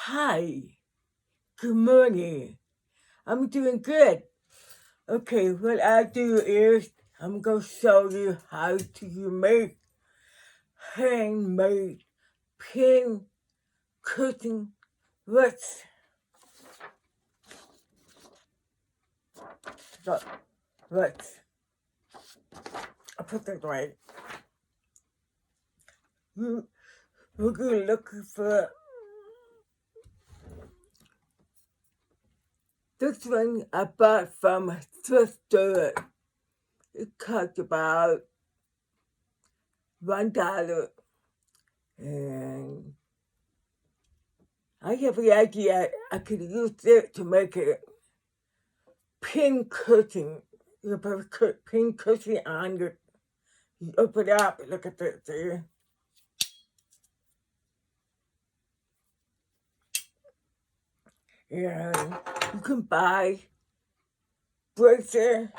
Hi, good morning. I'm doing good. Okay, what I do is I'm gonna show you how to make handmade pin cushion wrists. So, wrists. I put that right. We're gonna look for this one I bought from a thrift store. It cost about $1, and I have the idea I could use it to make a pin cushion. You put a pin cushion on it. You open it up, look at this there. And you can buy bracelet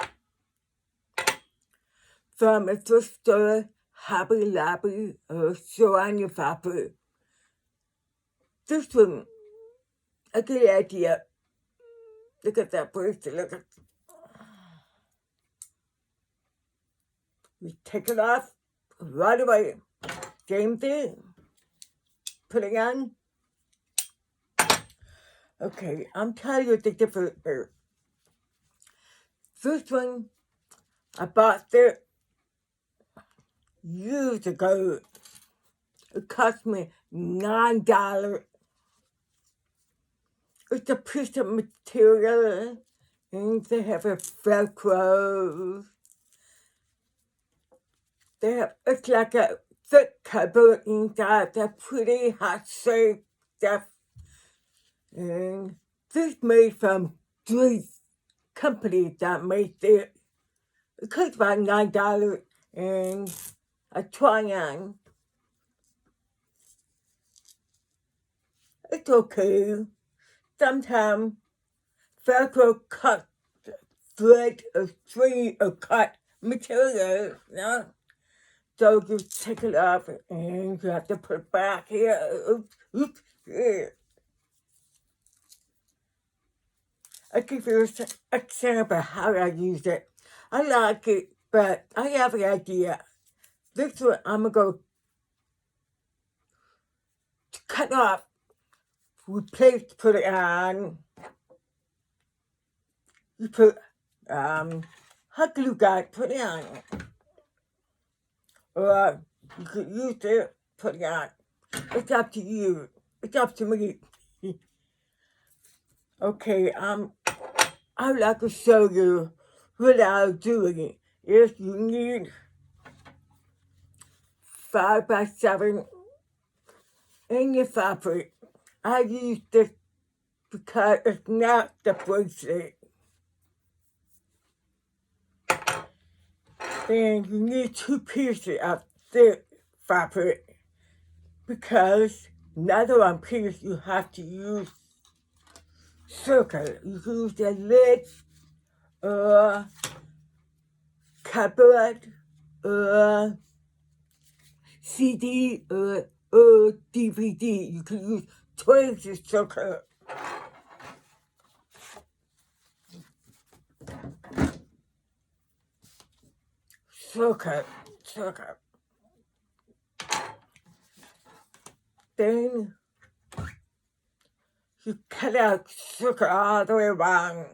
from a thrift store, Hobby Lobby, or Surround Fabric. This one, a good idea. Look at that bracelet, look at. You take it off right away. Same thing. Put it on. Okay, I'm telling you the difference here. This one, I bought it years ago. It cost me $9. It's a piece of material, and they have a Velcro. It's like a thick cover inside. They're pretty hot shape stuff. And this made from three companies that made it. It cost about $9, and I try on. It's okay. Sometimes Velcro cut thread or string or cut material, you know? So you take it off and you have to put it back here. Oops, yeah. I give you an example how I use it. I like it, but I have an idea. This one I'm going to cut off, replace, put it on. You put hot glue gun, put it on. Or you could use it, put it on. It's up to you. It's up to me. Okay, I would like to show you what I'm doing. If you need 5x7 in your fabric, I use this because it's not the bracelet. And you need 2 pieces of this fabric because another one piece you have to use circle. You can use the lid or cupboard or CD or DVD. You can use toys as circle. Circle. Then you cut out circle all the way around.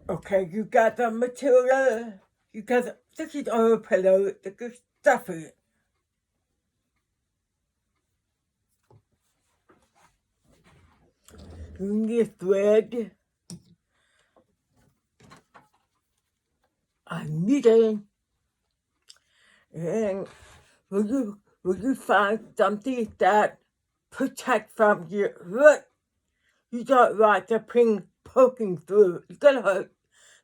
Okay, you got the material. You got this is all pillow. This is stuffy. You need thread. A needle. And will you find something that protect from your hurt? You don't want the pin poking through. It's gonna hurt.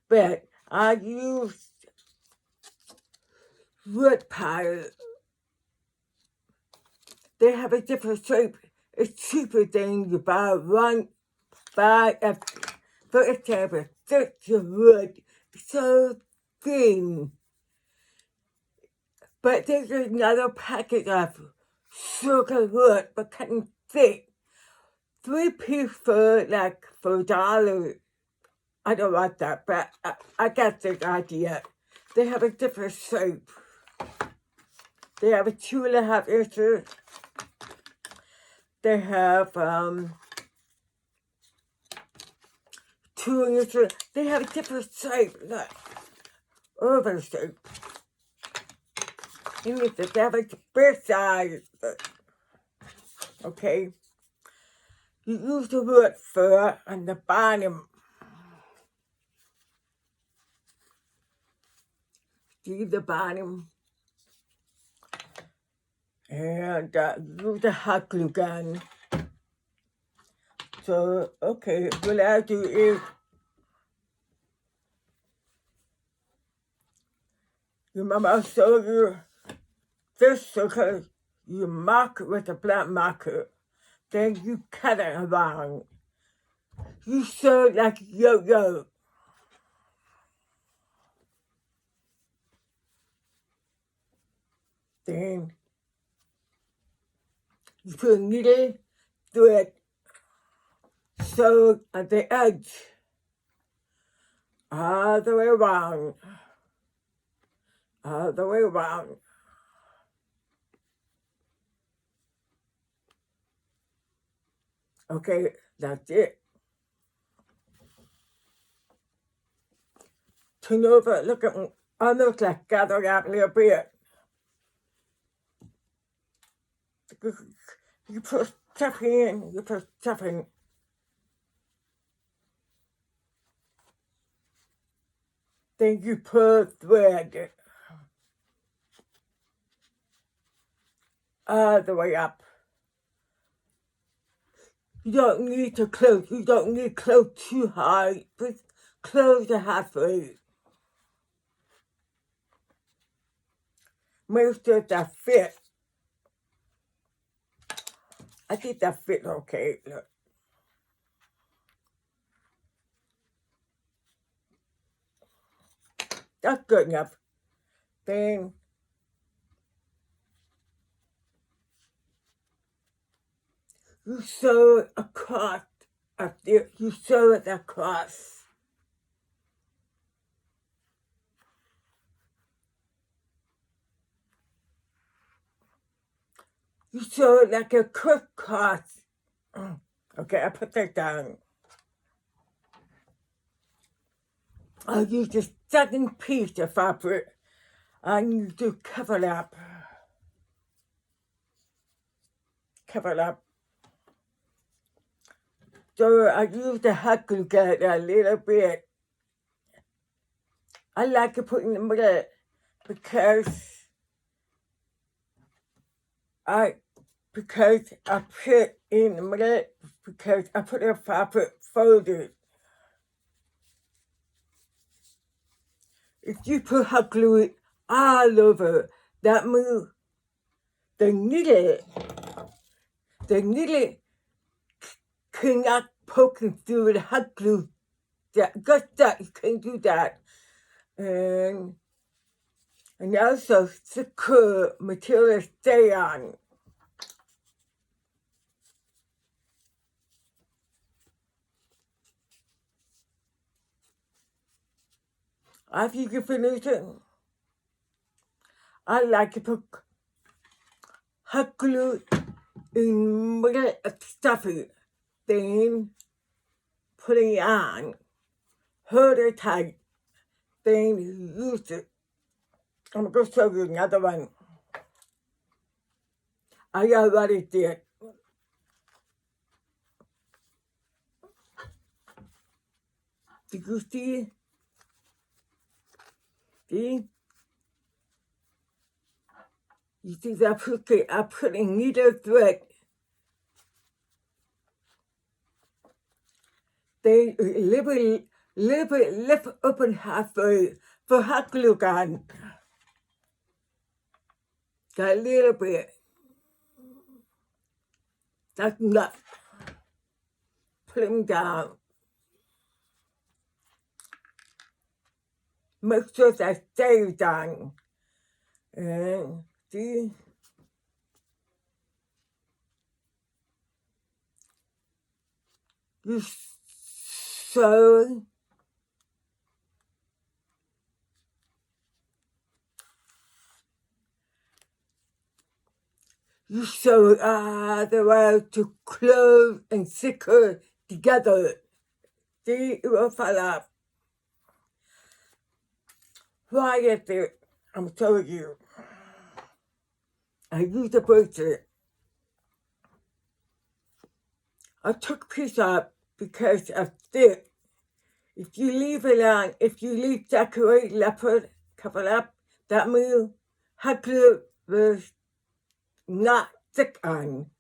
But I use wood pile. They have a different shape. It's cheaper than you buy one. For example, this wood so thin. But there's another packet of circle hood, but cutting thick. 3-piece for like $4. I don't want that, but I got the idea. They have a different shape. They have a 2.5 inches. They have 2 inches. They have a different shape, like oval shape. You need to have a big size. Okay. You use the wood fur on the bottom. See the bottom? And use the hot glue gun. So, okay, what I do is remember I showed you this circle, you mark it with a black marker, then you cut it around. You sew it like yo-yo. Then you put a needle through it, sew at the edge, all the way around, all the way around. Okay, that's it. Turn over, look at me. I look like gathered up a little bit. You put stuff in, you put stuff in. Then you put thread all the way up. You don't need to close. You don't need to close too high. Just close the halfway. Make sure that fit. I think that fit okay. Look. That's good enough. Then you sew it across up there. You sew it across. You sew it like a crisscross. Okay, I put that down. I'll use the second piece of fabric and you do cover it up. Cover it up. So I use the hot glue gun a little bit. I like to put in the middle because I put in the middle because I put a fabric folded. If you put hot glue all over, that means the needle cannot poke through the hot glue. Just that, you can't do that. And also secure material stay on. After you finish it, I like to put hot glue in middle of stuffing, then put it on, hold it tight, then use it. I'm going to show you another one. I already did. Did you see? See? You see that I put a needle thread. They little bit lift open halfway for hot glue gun. Got a little bit. That's enough. Put them down. Make sure that stays down. And see, you sew the way to close and secure together. See, it will fall off. Why is it? I'm telling you. I used a bracelet. I took a piece off because of this. If you leave it on, if you leave decorate leopard covered up, that means hot glue was not stick on.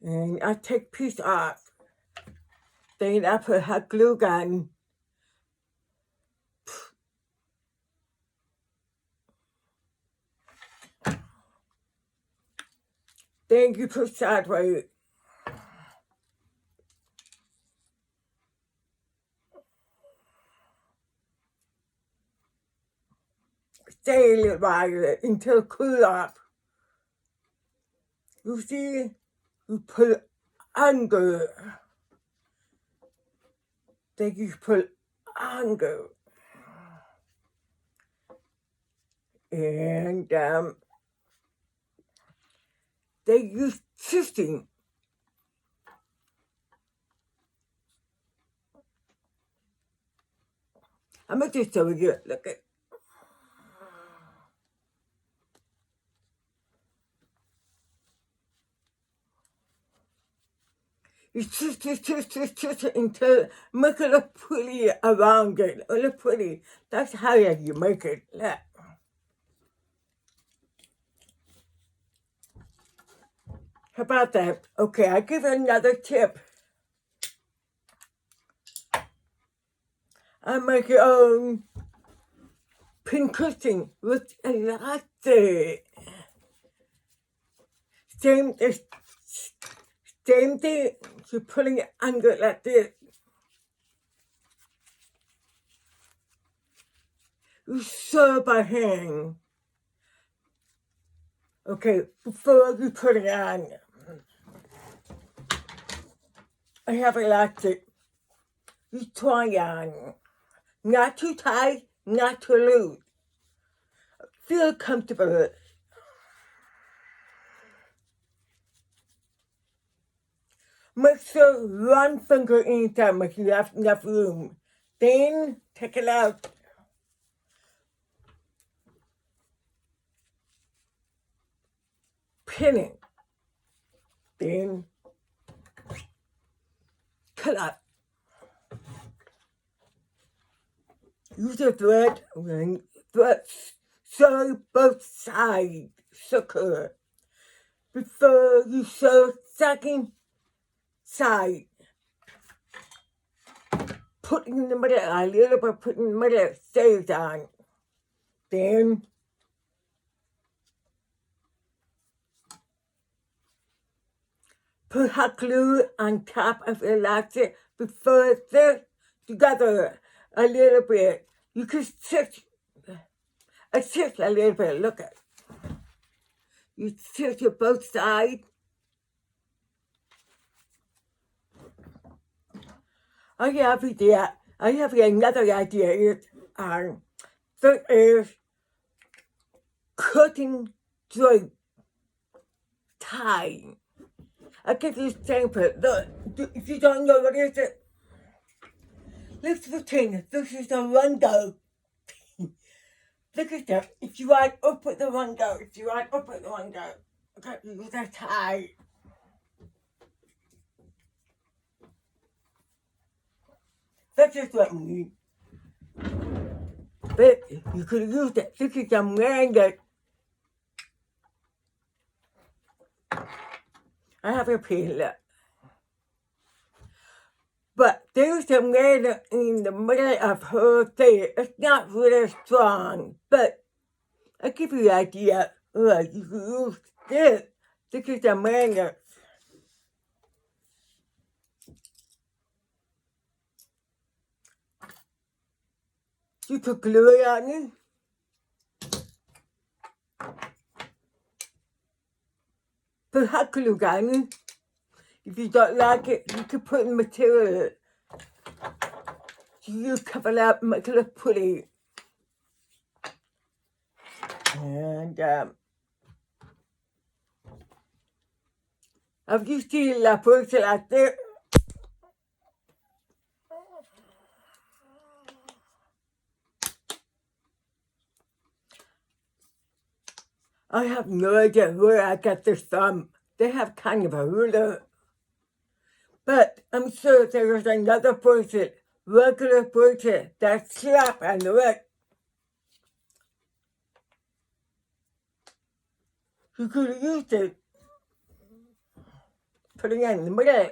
And I take piece off. Then I put hot glue gun. Then you put sideways. Stay a little while until it cool off. You see, you put under. Then you put under. And they use twisting. I'm gonna just show you. Look at. You twist it until make it look pretty around it. Look pretty. That's how you make it. Look. How about that? Okay, I'll give you another tip. I make your own pin cushion with elastic. Same thing. You're putting it under like this. You sew by hand. Okay, before you put it on, I have elastic. You try on. Not too tight, not too loose. Feel comfortable. Make sure one finger inside makes you have enough room. Then take it out. Pin it. Then cut up. Use a thread and sew both sides secure. Before you sew second side, put in the middle a little bit, put in the middle, stays on. Then put hot glue on top of the elastic before this together a little bit. You can assist a little bit. Look at. You tilt it both sides. I have another idea. There is cutting drape tie. I'll give you a sample. Look, if you don't know what it is, let's pretend this is the window. Look at that. If you want up at the window, okay, use that tie. That's just what we need. But you could use that. Look at them wearing that. I have a peel. But there's a man in the middle of her face. It's not really strong, but I give you the idea. You can use this. This is a man. You put glue on it. Put hot glue gun. If you don't like it, you can put in material. You cover it up, make it look pretty. And I've used the leopards like this. I have no idea where I got this from. They have kind of a ruler. But I'm sure there's another bracelet, regular bracelet, that slap under it. You could have used it. Put it in the middle.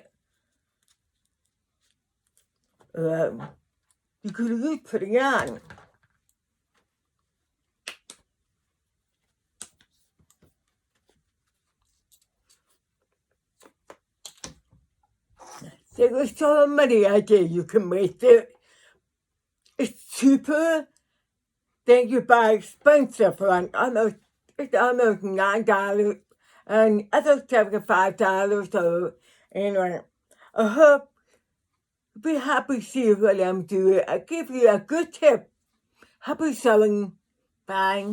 You could have used putting on. There are so many ideas you can make it. It's cheaper than you buy expensive one. It's almost $9 and other $75. So anyway, I hope you'll be happy to see what I'm doing. I give you a good tip. Happy selling. Bye.